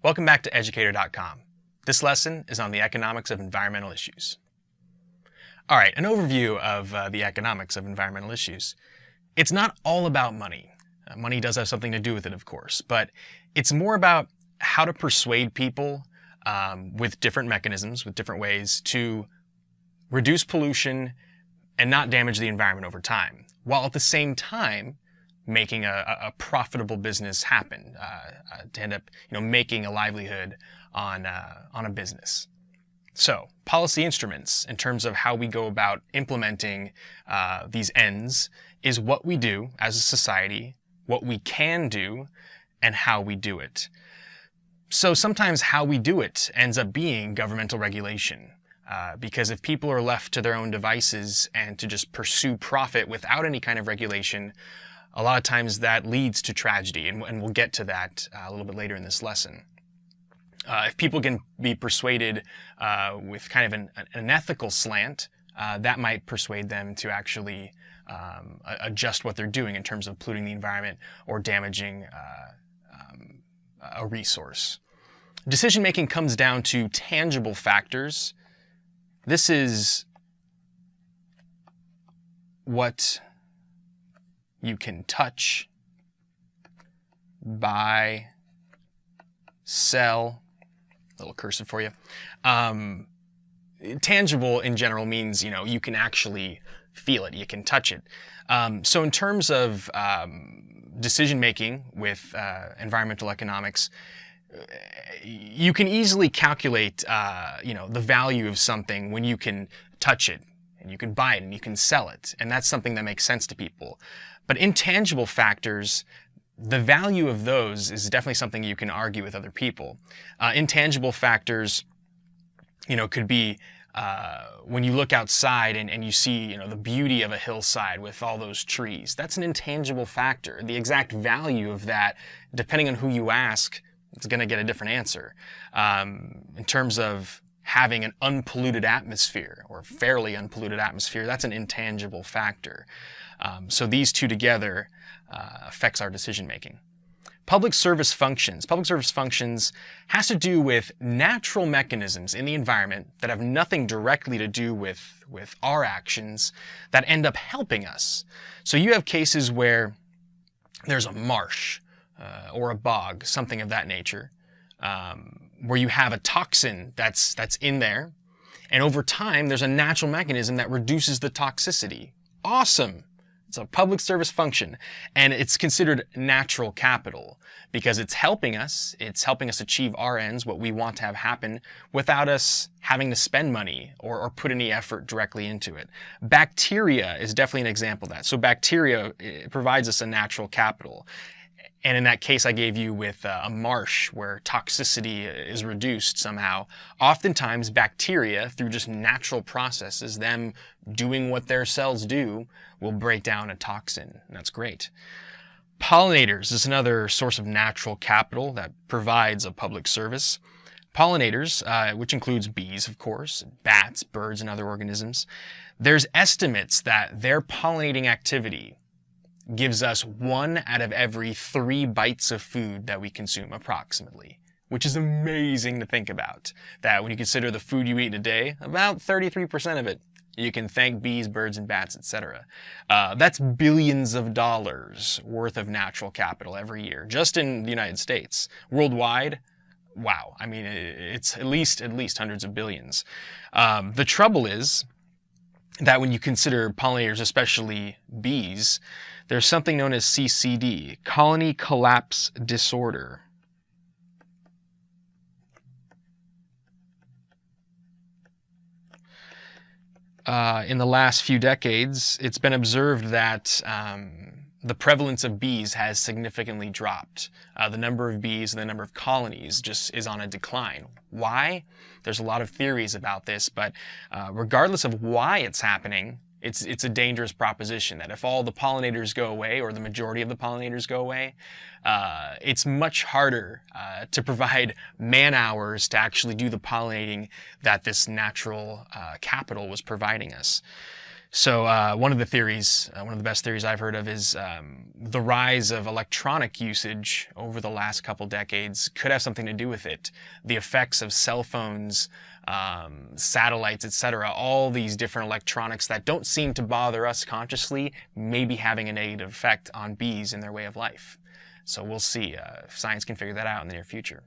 Welcome back to Educator.com. This lesson is on the economics of environmental issues. All right, an overview of the economics of environmental issues. It's not all about money. Money does have something to do with it, of course, but it's more about how to persuade people with different mechanisms, with different ways to reduce pollution and not damage the environment over time, while at the same time making a profitable business happen, to end up making a livelihood on a business. So policy instruments in terms of how we go about implementing these ends is what we do as a society, what we can do, and how we do it. So sometimes how we do it ends up being governmental regulation. Because if people are left to their own devices and to just pursue profit without any kind of regulation, a lot of times that leads to tragedy, and we'll get to that a little bit later in this lesson. If people can be persuaded with kind of an ethical slant, that might persuade them to actually adjust what they're doing in terms of polluting the environment or damaging a resource. Decision-making comes down to tangible factors. This is what you can touch, buy, sell. A little cursive for you. Tangible in general means, you can actually feel it, you can touch it. So in terms of decision-making with environmental economics, you can easily calculate, the value of something when you can touch it, and you can buy it, and you can sell it. And that's something that makes sense to people. But intangible factors, the value of those is definitely something you can argue with other people. Intangible factors, could be when you look outside and you see, the beauty of a hillside with all those trees. That's an intangible factor. The exact value of that, depending on who you ask, it's going to get a different answer. In terms of having an unpolluted atmosphere or fairly unpolluted atmosphere, that's an intangible factor. So these two together affects our decision making. Public service functions. Public service functions has to do with natural mechanisms in the environment that have nothing directly to do with our actions that end up helping us. So you have cases where there's a marsh or a bog, something of that nature, where you have a toxin that's in there, and over time there's a natural mechanism that reduces the toxicity. Awesome! It's a public service function, and it's considered natural capital because it's helping us achieve our ends, what we want to have happen, without us having to spend money or put any effort directly into it. Bacteria is definitely an example of that. So bacteria provides us a natural capital. And in that case I gave you with a marsh where toxicity is reduced somehow, oftentimes bacteria, through just natural processes, them doing what their cells do, will break down a toxin, and that's great. Pollinators is another source of natural capital that provides a public service. Pollinators, which includes bees, of course, bats, birds, and other organisms, there's estimates that their pollinating activity gives us 1 out of every 3 bites of food that we consume, approximately, which is amazing to think about. That when you consider the food you eat in a day, about 33% of it, you can thank bees, birds, and bats, etc. That's billions of dollars worth of natural capital every year, just in the United States. Worldwide, wow. I mean, it's at least hundreds of billions. The trouble is that when you consider pollinators, especially bees, there's something known as CCD, colony collapse disorder. In the last few decades, it's been observed that the prevalence of bees has significantly dropped. The number of bees and the number of colonies just is on a decline. Why? There's a lot of theories about this, but regardless of why it's happening, it's a dangerous proposition that if all the pollinators go away, or the majority of the pollinators go away, it's much harder to provide man hours to actually do the pollinating that this natural capital was providing us. So one of the theories, one of the best theories I've heard of is the rise of electronic usage over the last couple decades could have something to do with it. The effects of cell phones, satellites, etc., all these different electronics that don't seem to bother us consciously may be having a negative effect on bees in their way of life. So we'll see if science can figure that out in the near future.